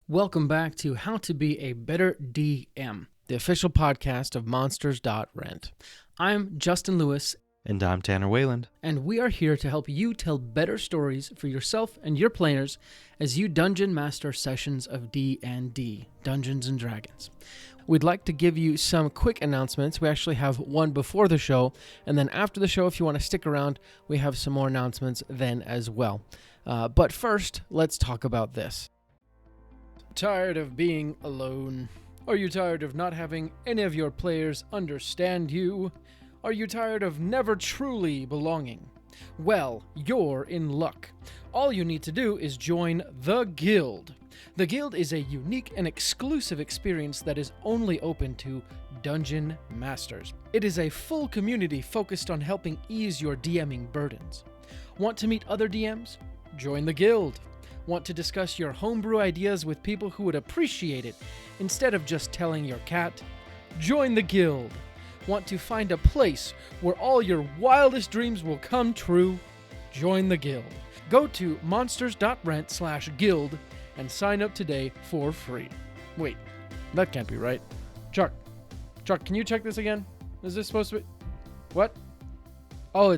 Welcome back to How to Be a Better DM, the official podcast of Monsters.rent. I'm Justin Lewis. And I'm Tanner Wayland. And we are here to help you tell better stories for yourself and your players as you dungeon master sessions of D&D, Dungeons & Dragons. We'd like to give you some quick announcements. We actually have one before the show, and then after the show, if you want to stick around, we have some more announcements then as well. But first, let's talk about this. Tired of being alone? Are you tired of not having any of your players understand you? Are you tired of never truly belonging? Well, you're in luck. All you need to do is join the Guild. The Guild is a unique and exclusive experience that is only open to Dungeon Masters. It is a full community focused on helping ease your DMing burdens. Want to meet other DMs? Join the Guild. Want to discuss your homebrew ideas with people who would appreciate it instead of just telling your cat? Join the Guild. Want to find a place where all your wildest dreams will come true? Join the Guild. Go to monsters.rent/guild and sign up today for free. Wait, that can't be right. Chuck, can you check this again? Is this supposed to be... What? Oh,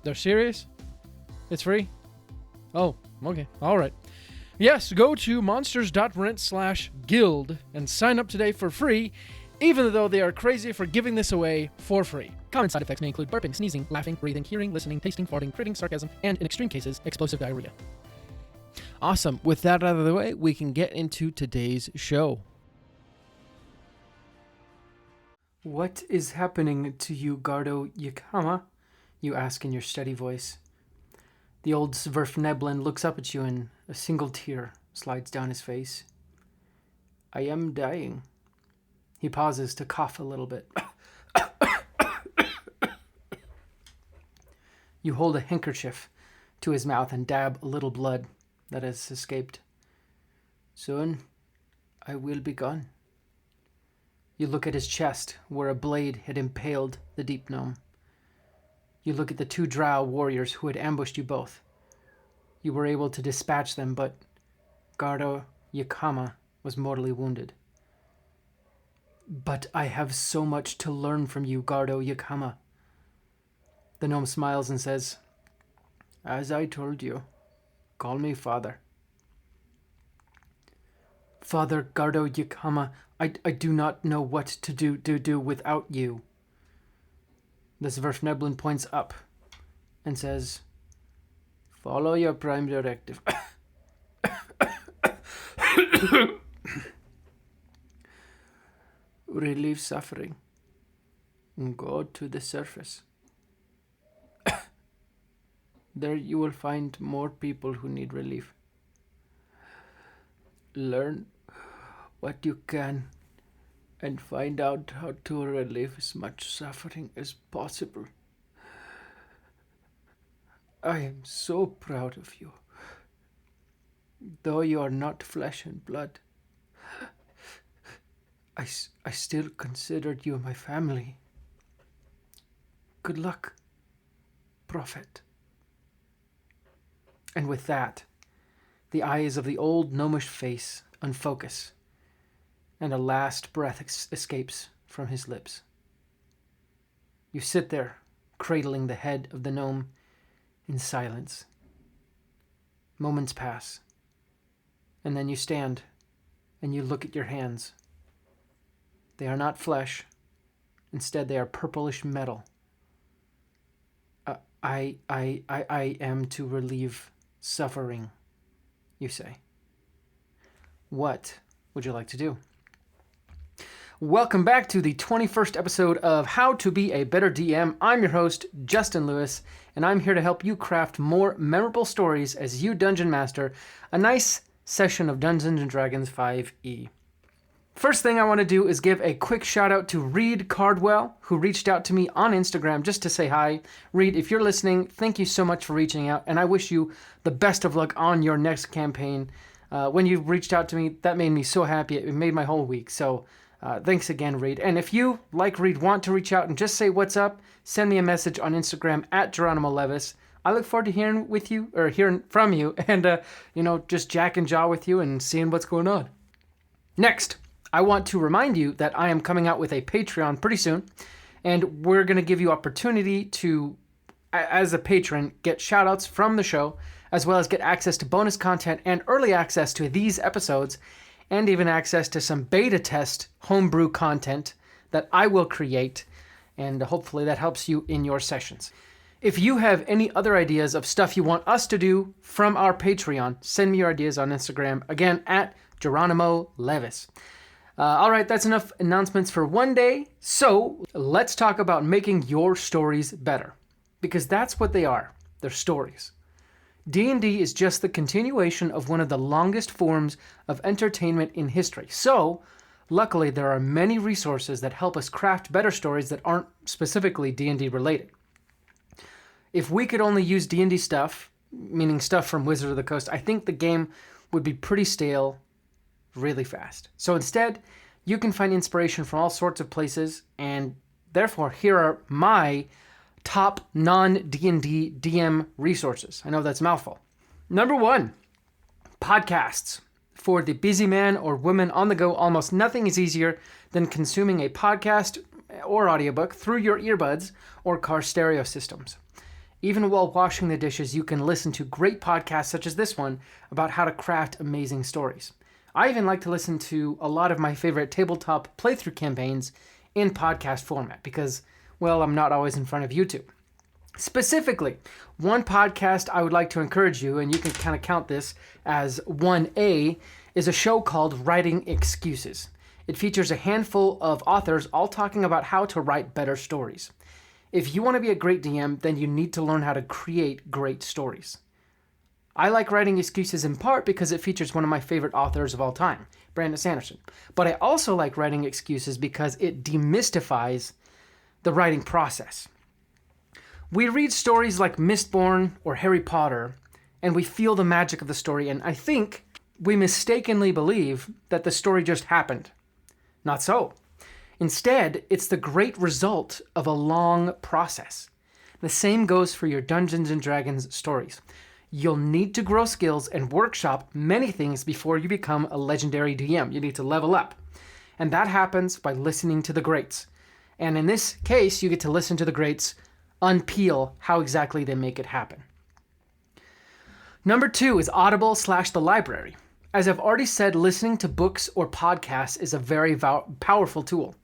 they're serious? It's free? Oh, okay. All right. Yes, go to monsters.rent/guild and sign up today for free, even though they are crazy for giving this away for free. Common side effects may include burping, sneezing, laughing, breathing, hearing, listening, tasting, farting, critting, sarcasm, and in extreme cases, explosive diarrhea. Awesome. With that out of the way, we can get into today's show. What is happening to you, Gardo Yic Hama? You ask in your steady voice. The old Svirfneblin looks up at you and a single tear slides down his face. I am dying. He pauses to cough a little bit. You hold a handkerchief to his mouth and dab a little blood that has escaped. Soon, I will be gone. You look at his chest where a blade had impaled the deep gnome. You look at the two Drow warriors who had ambushed you both. You were able to dispatch them, but Gardo Yic Hama was mortally wounded. But I have so much to learn from you, Gardo Yic Hama. The gnome smiles and says, As I told you, call me Father. Father Gardo Yic Hama, I do not know what to do without you. The Svirfneblin points up and says, Follow your prime directive. Relieve suffering and go to the surface. There you will find more people who need relief. Learn what you can and find out how to relieve as much suffering as possible. I am so proud of you. Though you are not flesh and blood, I still considered you my family. Good luck, Prophet. And with that, the eyes of the old gnomish face unfocus, and a last breath escapes from his lips. You sit there, cradling the head of the gnome in silence. Moments pass, and then you stand and you look at your hands. They are not flesh. Instead, they are purplish metal. I am to relieve suffering, you say. What would you like to do? Welcome back to the 21st episode of How to Be a Better DM. I'm your host, Justin Lewis, and I'm here to help you craft more memorable stories as you dungeon master a nice session of Dungeons & Dragons 5e. First thing I want to do is give a quick shout out to Reed Cardwell, who reached out to me on Instagram just to say hi. Reed, if you're listening, thank you so much for reaching out, and I wish you the best of luck on your next campaign. When you reached out to me, that made me so happy. It made my whole week, so thanks again, Reed. And if you, like Reed, want to reach out and just say what's up, send me a message on Instagram at Geronimo Levis, I look forward to hearing from you and, just jack and jaw with you and seeing what's going on. Next, I want to remind you that I am coming out with a Patreon pretty soon, and we're going to give you opportunity to, as a patron, get shoutouts from the show, as well as get access to bonus content and early access to these episodes, and even access to some beta test homebrew content that I will create, and hopefully that helps you in your sessions. If you have any other ideas of stuff you want us to do from our Patreon, send me your ideas on Instagram, again, at Geronimo Levis. All right, that's enough announcements for one day. So let's talk about making your stories better, because that's what they are. They're stories. D&D is just the continuation of one of the longest forms of entertainment in history. So luckily, there are many resources that help us craft better stories that aren't specifically D&D related. If we could only use D&D stuff, meaning stuff from Wizard of the Coast, I think the game would be pretty stale really fast. So instead, you can find inspiration from all sorts of places, and therefore, here are my top non-D&D DM resources. I know that's a mouthful. Number 1, podcasts. For the busy man or woman on the go, almost nothing is easier than consuming a podcast or audiobook through your earbuds or car stereo systems. Even while washing the dishes, you can listen to great podcasts such as this one about how to craft amazing stories. I even like to listen to a lot of my favorite tabletop playthrough campaigns in podcast format because, well, I'm not always in front of YouTube. Specifically, one podcast I would like to encourage you, and you can kind of count this as 1A, is a show called Writing Excuses. It features a handful of authors all talking about how to write better stories. If you want to be a great DM, then you need to learn how to create great stories. I like Writing Excuses in part because it features one of my favorite authors of all time, Brandon Sanderson. But I also like Writing Excuses because it demystifies the writing process. We read stories like Mistborn or Harry Potter, and we feel the magic of the story, and I think we mistakenly believe that the story just happened. Not so. Instead, it's the great result of a long process. The same goes for your Dungeons & Dragons stories. You'll need to grow skills and workshop many things before you become a legendary DM. You need to level up. And that happens by listening to the greats. And in this case, you get to listen to the greats unpeel how exactly they make it happen. Number 2 is Audible / the library. As I've already said, listening to books or podcasts is a very powerful tool.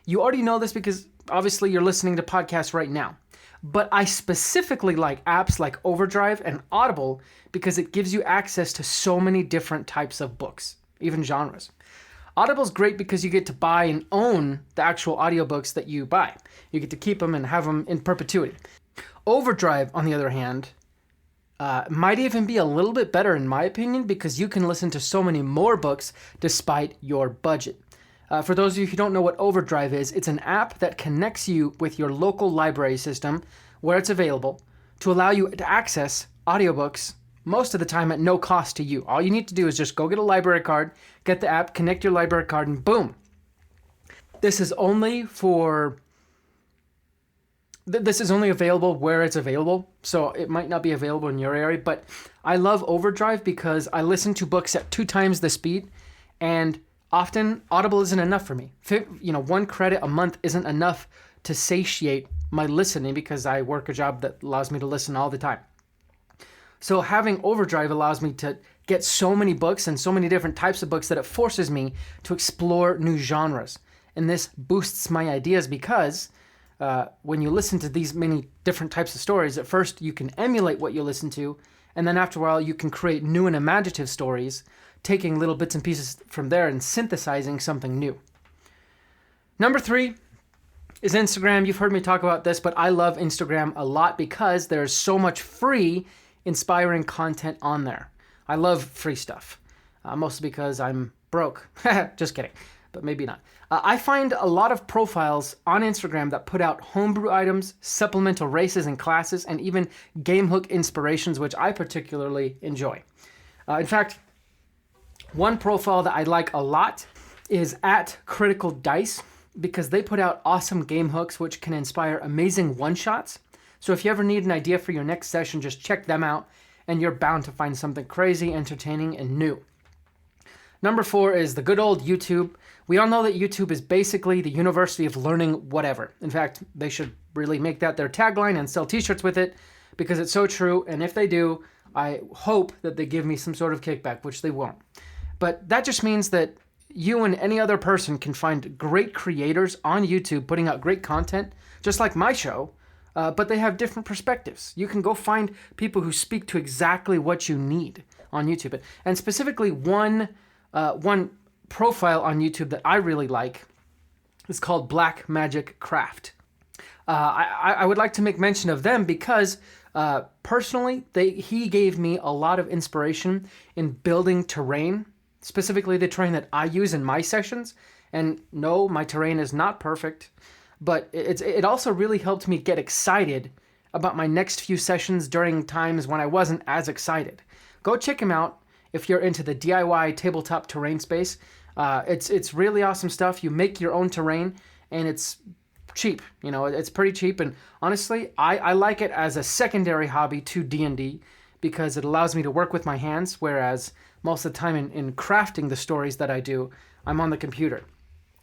You already know this because obviously you're listening to podcasts right now. But I specifically like apps like Overdrive and Audible because it gives you access to so many different types of books, even genres. Audible's great because you get to buy and own the actual audiobooks that you buy. You get to keep them and have them in perpetuity. Overdrive, on the other hand, might even be a little bit better in my opinion because you can listen to so many more books despite your budget. For those of you who don't know what Overdrive is, it's an app that connects you with your local library system where it's available to allow you to access audiobooks most of the time at no cost to you. All you need to do is just go get a library card, get the app, connect your library card, and boom. This is only available where it's available, so it might not be available in your area, but I love Overdrive because I listen to books at 2 times the speed, and often Audible isn't enough for me. 1 credit a month isn't enough to satiate my listening because I work a job that allows me to listen all the time. So having Overdrive allows me to get so many books and so many different types of books that it forces me to explore new genres. And this boosts my ideas because when you listen to these many different types of stories, at first you can emulate what you listen to, and then after a while you can create new and imaginative stories, taking little bits and pieces from there and synthesizing something new. Number 3 is Instagram. You've heard me talk about this, but I love Instagram a lot because there's so much free, inspiring content on there. I love free stuff, mostly because I'm broke. Just kidding, but maybe not. I find a lot of profiles on Instagram that put out homebrew items, supplemental races and classes, and even game hook inspirations, which I particularly enjoy. In fact, one profile that I like a lot is at Critical Dice because they put out awesome game hooks which can inspire amazing one-shots. So if you ever need an idea for your next session, just check them out, and you're bound to find something crazy, entertaining, and new. Number 4 is the good old YouTube. We all know that YouTube is basically the university of learning whatever. In fact, they should really make that their tagline and sell t-shirts with it, because it's so true. And if they do, I hope that they give me some sort of kickback, which they won't. But that just means that you and any other person can find great creators on YouTube putting out great content, just like my show, but they have different perspectives. You can go find people who speak to exactly what you need on YouTube. And specifically one profile on YouTube that I really like is called Black Magic Craft. I would like to make mention of them because personally, he gave me a lot of inspiration in building terrain, specifically the terrain that I use in my sessions. And no, my terrain is not perfect, but it also really helped me get excited about my next few sessions during times when I wasn't as excited. Go check him out if you're into the DIY tabletop terrain space. It's really awesome stuff. You make your own terrain, and it's cheap. You know, it's pretty cheap, and honestly, I like it as a secondary hobby to D&D because it allows me to work with my hands, whereas most of the time in crafting the stories that I do, I'm on the computer.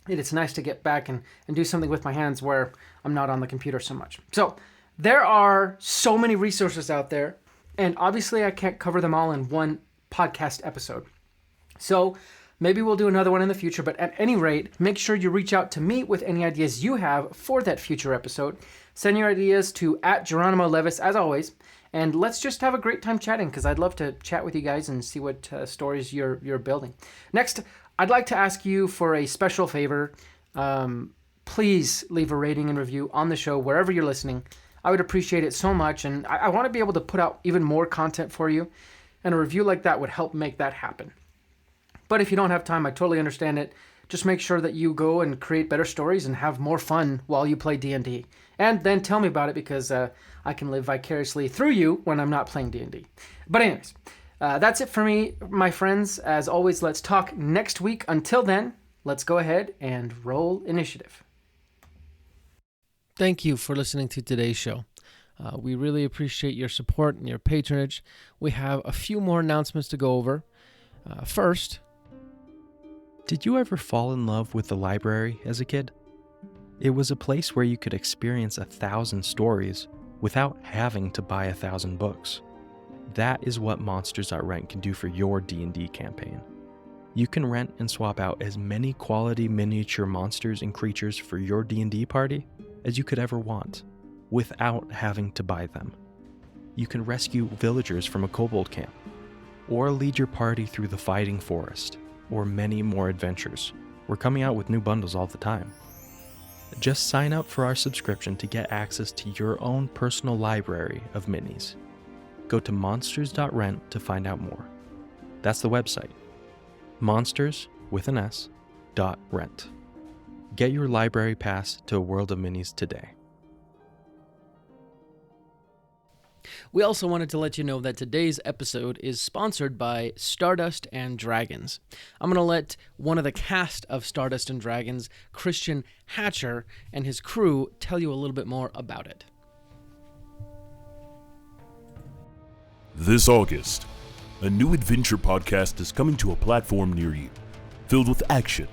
It's nice to get back and do something with my hands where I'm not on the computer so much. So there are so many resources out there, and obviously I can't cover them all in one podcast episode. So maybe we'll do another one in the future, but at any rate, make sure you reach out to me with any ideas you have for that future episode. Send your ideas to @GeronimoLevis, as always, and let's just have a great time chatting, because I'd love to chat with you guys and see what stories you're building. Next, I'd like to ask you for a special favor. Please leave a rating and review on the show wherever you're listening. I would appreciate it so much, and I want to be able to put out even more content for you, and a review like that would help make that happen. But if you don't have time, I totally understand it. Just make sure that you go and create better stories and have more fun while you play D&D. And then tell me about it, because I can live vicariously through you when I'm not playing D&D. But anyways, that's it for me, my friends. As always, let's talk next week. Until then, let's go ahead and roll initiative. Thank you for listening to today's show. We really appreciate your support and your patronage. We have a few more announcements to go over. First, did you ever fall in love with the library as a kid? It was a place where you could experience 1,000 stories without having to buy 1,000 books. That is what Monsters.Rent can do for your D&D campaign. You can rent and swap out as many quality miniature monsters and creatures for your D&D party as you could ever want, without having to buy them. You can rescue villagers from a kobold camp, or lead your party through the fighting forest, or many more adventures. We're coming out with new bundles all the time. Just sign up for our subscription to get access to your own personal library of minis. Go to monsters.rent to find out more. That's the website. Monsters, with an S, .rent. Get your library pass to a world of minis today. we also wanted to let you know that today's episode is sponsored by Stardust and Dragons. I'm going to let one of the cast of Stardust and Dragons, Christian Hatcher, and his crew tell you a little bit more about it. This August, a new adventure podcast is coming to a platform near you, filled with action.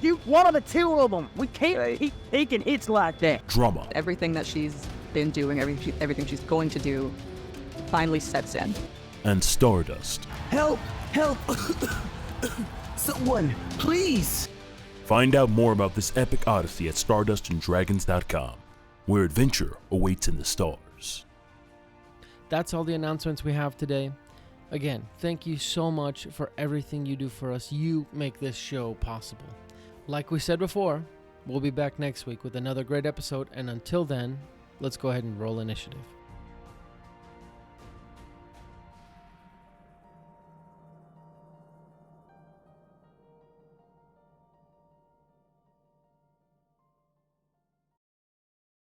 You one of the two of them. We can't keep taking hits like that. Drama. Everything that she's been doing, everything she's going to do, finally sets in. And Stardust. Help! Help! Someone, please! Find out more about this epic odyssey at stardustanddragons.com, where adventure awaits in the stars. That's all the announcements we have today. Again, thank you so much for everything you do for us. You make this show possible. Like we said before, we'll be back next week with another great episode, and until then, let's go ahead and roll initiative.